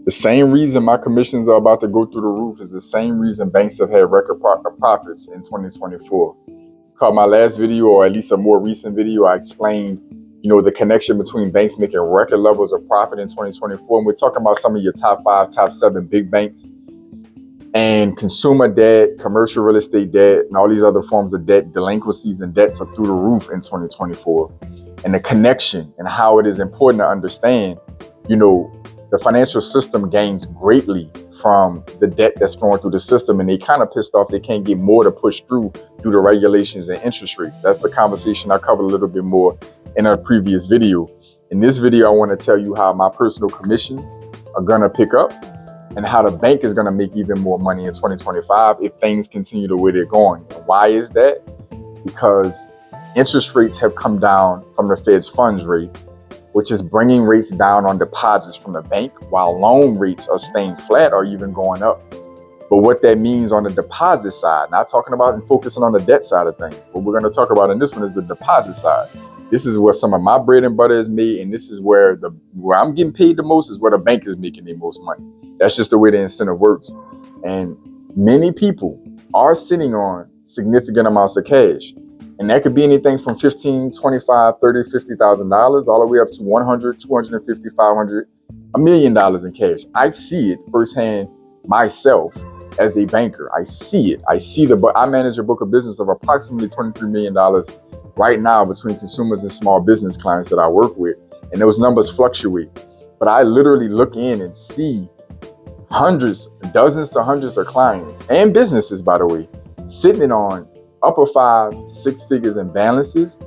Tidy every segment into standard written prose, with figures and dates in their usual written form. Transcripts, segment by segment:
The same reason my commissions are about to go through the roof is the same reason banks have had record profits in 2024. Caught my last video, or at least a more recent video, I explained, the connection between banks making record levels of profit in 2024. And we're talking about some of your top 5, top 7 big banks, and consumer debt, commercial real estate debt, and all these other forms of debt, delinquencies and debts are through the roof in 2024. And the connection and how it is important to understand, the financial system gains greatly from the debt that's flowing through the system, and they kind of pissed off they can't get more to push through due to regulations and interest rates. That's a conversation I covered a little bit more in a previous video. In this video, I want to tell you how my personal commissions are going to pick up and how the bank is going to make even more money in 2025 if things continue the way they're going. Why is that? Because interest rates have come down from the Fed's funds rate, which is bringing rates down on deposits from the bank, while loan rates are staying flat or even going up. But what that means on the deposit side, not talking about and focusing on the debt side of things, what we're going to talk about in this one is the deposit side. This is where some of my bread and butter is made, and this is where I'm getting paid the most is where the bank is making the most money. That's just the way the incentive works. And many people are sitting on significant amounts of cash. And that could be anything from $15, $25, $30, $50,000 all the way up to $100, $250, $500, $1 million in cash. I see it firsthand myself as a banker. I see it. I manage a book of business of approximately $23 million right now between consumers and small business clients that I work with. And those numbers fluctuate. But I literally look in and see dozens to hundreds of clients and businesses, by the way, sitting on upper 5, 6 figures in balances.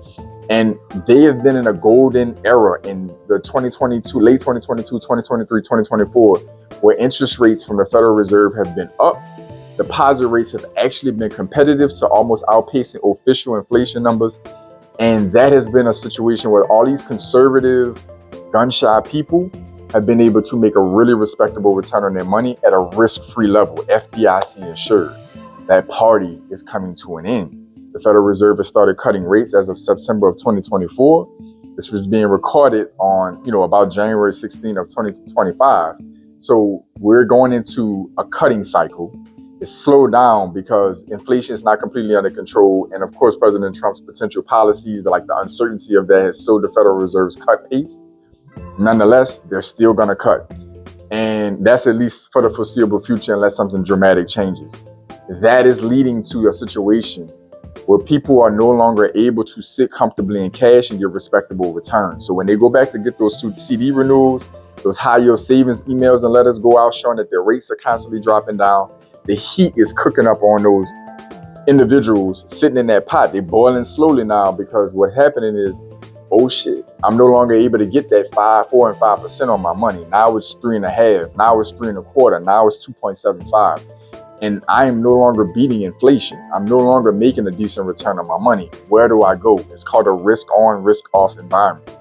And they have been in a golden era in the 2022, late 2022, 2023, 2024, where interest rates from the Federal Reserve have been up. Deposit rates have actually been competitive to almost outpacing official inflation numbers. And that has been a situation where all these conservative, gun-shy people have been able to make a really respectable return on their money at a risk-free level, FDIC insured. That party is coming to an end. The Federal Reserve has started cutting rates as of September of 2024. This was being recorded on, about January 16th of 2025. So we're going into a cutting cycle. It's slowed down because inflation is not completely under control. And of course, President Trump's potential policies, the uncertainty of that has slowed the Federal Reserve's cut pace. Nonetheless, they're still going to cut. And that's at least for the foreseeable future unless something dramatic changes. That is leading to a situation where people are no longer able to sit comfortably in cash and get respectable returns. So when they go back to get those CD renewals, those high yield savings emails and letters go out showing that their rates are constantly dropping down, the heat is cooking up on those individuals sitting in that pot. They're boiling slowly now because what's happening is, oh shit, I'm no longer able to get that 4 and 5% on my money. Now it's 3.5. Now it's 3.25. Now it's 2.75. And I am no longer beating inflation. I'm no longer making a decent return on my money. Where do I go? It's called a risk on, risk off environment.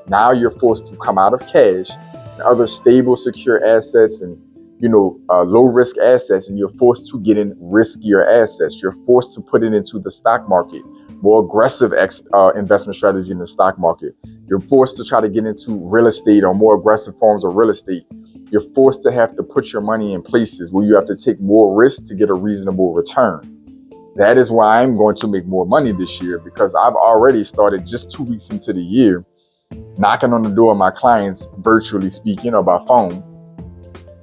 Now you're forced to come out of cash and other stable, secure assets and, low risk assets, and you're forced to get in riskier assets. You're forced to put it into the stock market, more aggressive investment strategy in the stock market. You're forced to try to get into real estate or more aggressive forms of real estate. You're forced to have to put your money in places where you have to take more risk to get a reasonable return. That is why I'm going to make more money this year, because I've already started just 2 weeks into the year, knocking on the door of my clients, virtually speaking, or by phone,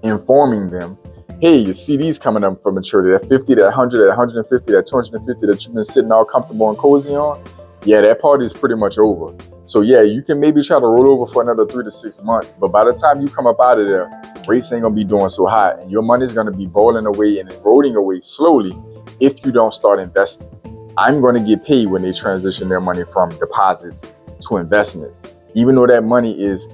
informing them, hey, your CD's coming up for maturity. That 50, that 100, that 150, that 250 that you've been sitting all comfortable and cozy on, yeah, that party is pretty much over. So yeah, you can maybe try to roll over for another 3 to 6 months, but by the time you come up out of there, rates ain't gonna be doing so hot, and your money's gonna be boiling away and eroding away slowly if you don't start investing. I'm gonna get paid when they transition their money from deposits to investments, even though that money is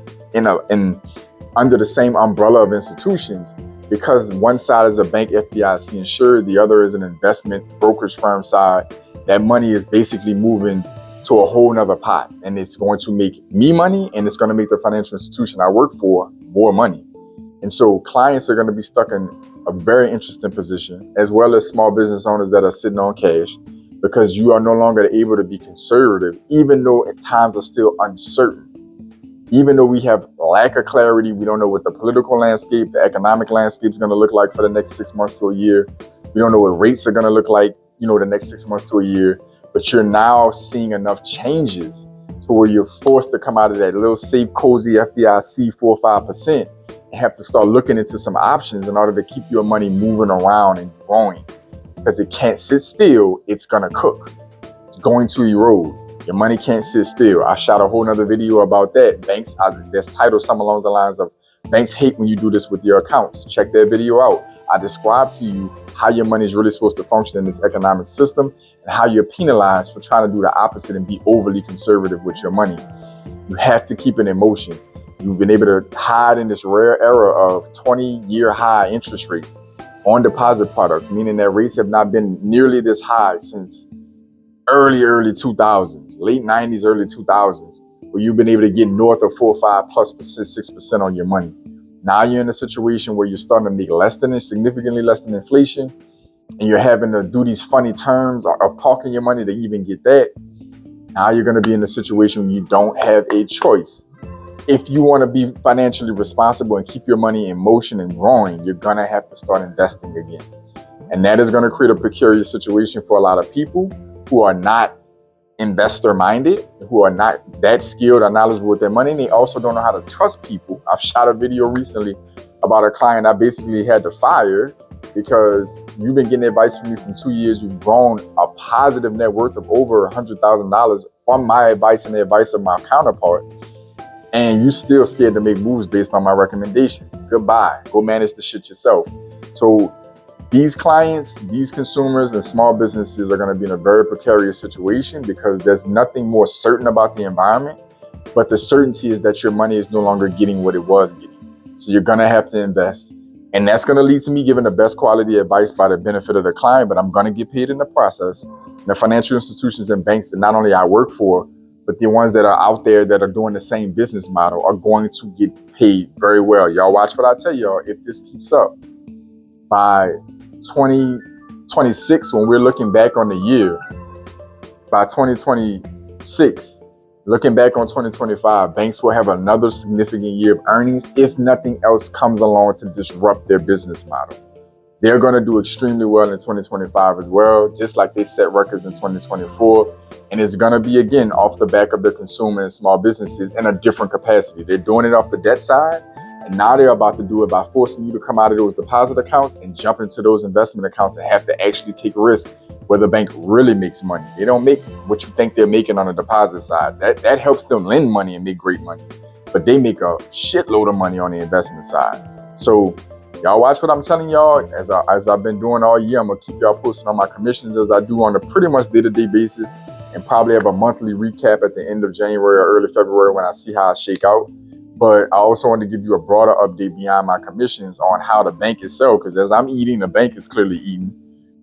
under the same umbrella of institutions, because one side is a bank FDIC insured, the other is an investment brokerage firm side. That money is basically moving to a whole nother pot, and it's going to make me money, and it's going to make the financial institution I work for more money. And so clients are going to be stuck in a very interesting position, as well as small business owners that are sitting on cash, because you are no longer able to be conservative, even though at times are still uncertain. Even though we have lack of clarity, we don't know what the political landscape, the economic landscape is going to look like for the next 6 months to a year. We don't know what rates are going to look like, the next 6 months to a year. But you're now seeing enough changes to where you're forced to come out of that little safe, cozy FDIC 4 or 5% and have to start looking into some options in order to keep your money moving around and growing. Because it can't sit still, it's going to cook. It's going to erode. Your money can't sit still. I shot a whole nother video about that. Banks, that's titled something along the lines of, banks hate when you do this with your accounts. Check that video out. I describe to you how your money is really supposed to function in this economic system and how you're penalized for trying to do the opposite and be overly conservative with your money. You have to keep it in motion. You've been able to hide in this rare era of 20-year high interest rates on deposit products, meaning that rates have not been nearly this high since early 2000s, late 90s, early 2000s, where you've been able to get north of 4 or 5 plus percent, 6% on your money. Now you're in a situation where you're starting to make significantly less than inflation, and you're having to do these funny terms of parking your money to even get that. Now you're going to be in a situation where you don't have a choice. If you want to be financially responsible and keep your money in motion and growing, you're going to have to start investing again. And that is going to create a precarious situation for a lot of people who are not investor minded, who are not that skilled or knowledgeable with their money. And they also don't know how to trust people. I've shot a video recently about a client I basically had to fire because you've been getting advice from me for 2 years. You've grown a positive net worth of over $100,000 from my advice and the advice of my counterpart. And you still scared to make moves based on my recommendations. Goodbye. Go manage the shit yourself. So these clients, these consumers, and small businesses are going to be in a very precarious situation because there's nothing more certain about the environment, but the certainty is that your money is no longer getting what it was getting. So you're going to have to invest. And that's going to lead to me giving the best quality advice by the benefit of the client, but I'm going to get paid in the process. And the financial institutions and banks that not only I work for, but the ones that are out there that are doing the same business model are going to get paid very well. Y'all watch what I tell y'all. If this keeps up, by 2026, when we're looking back on the year, by 2026, looking back on 2025, banks will have another significant year of earnings if nothing else comes along to disrupt their business model. They're going to do extremely well in 2025 as well, just like they set records in 2024. And it's going to be, again, off the back of the consumer and small businesses in a different capacity. They're doing it off the debt side. And now they're about to do it by forcing you to come out of those deposit accounts and jump into those investment accounts and have to actually take a risk where the bank really makes money. They don't make what you think they're making on the deposit side. That helps them lend money and make great money. But they make a shitload of money on the investment side. So y'all watch what I'm telling y'all. As I've been doing all year, I'm going to keep y'all posted on my commissions as I do on a pretty much day-to-day basis, and probably have a monthly recap at the end of January or early February when I see how I shake out. But I also want to give you a broader update beyond my commissions on how the bank itself, because as I'm eating, the bank is clearly eating,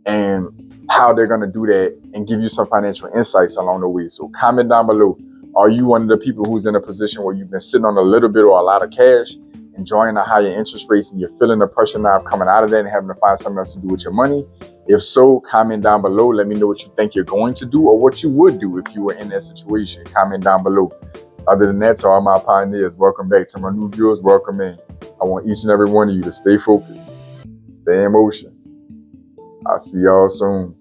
and how they're going to do that and give you some financial insights along the way. So comment down below. Are you one of the people who's in a position where you've been sitting on a little bit or a lot of cash, enjoying the higher interest rates, and you're feeling the pressure now of coming out of that and having to find something else to do with your money? If so, comment down below. Let me know what you think you're going to do or what you would do if you were in that situation. Comment down below. Other than that, to all my pioneers, welcome back. To my new viewers, welcome in. I want each and every one of you to stay focused, stay in motion. I'll see y'all soon.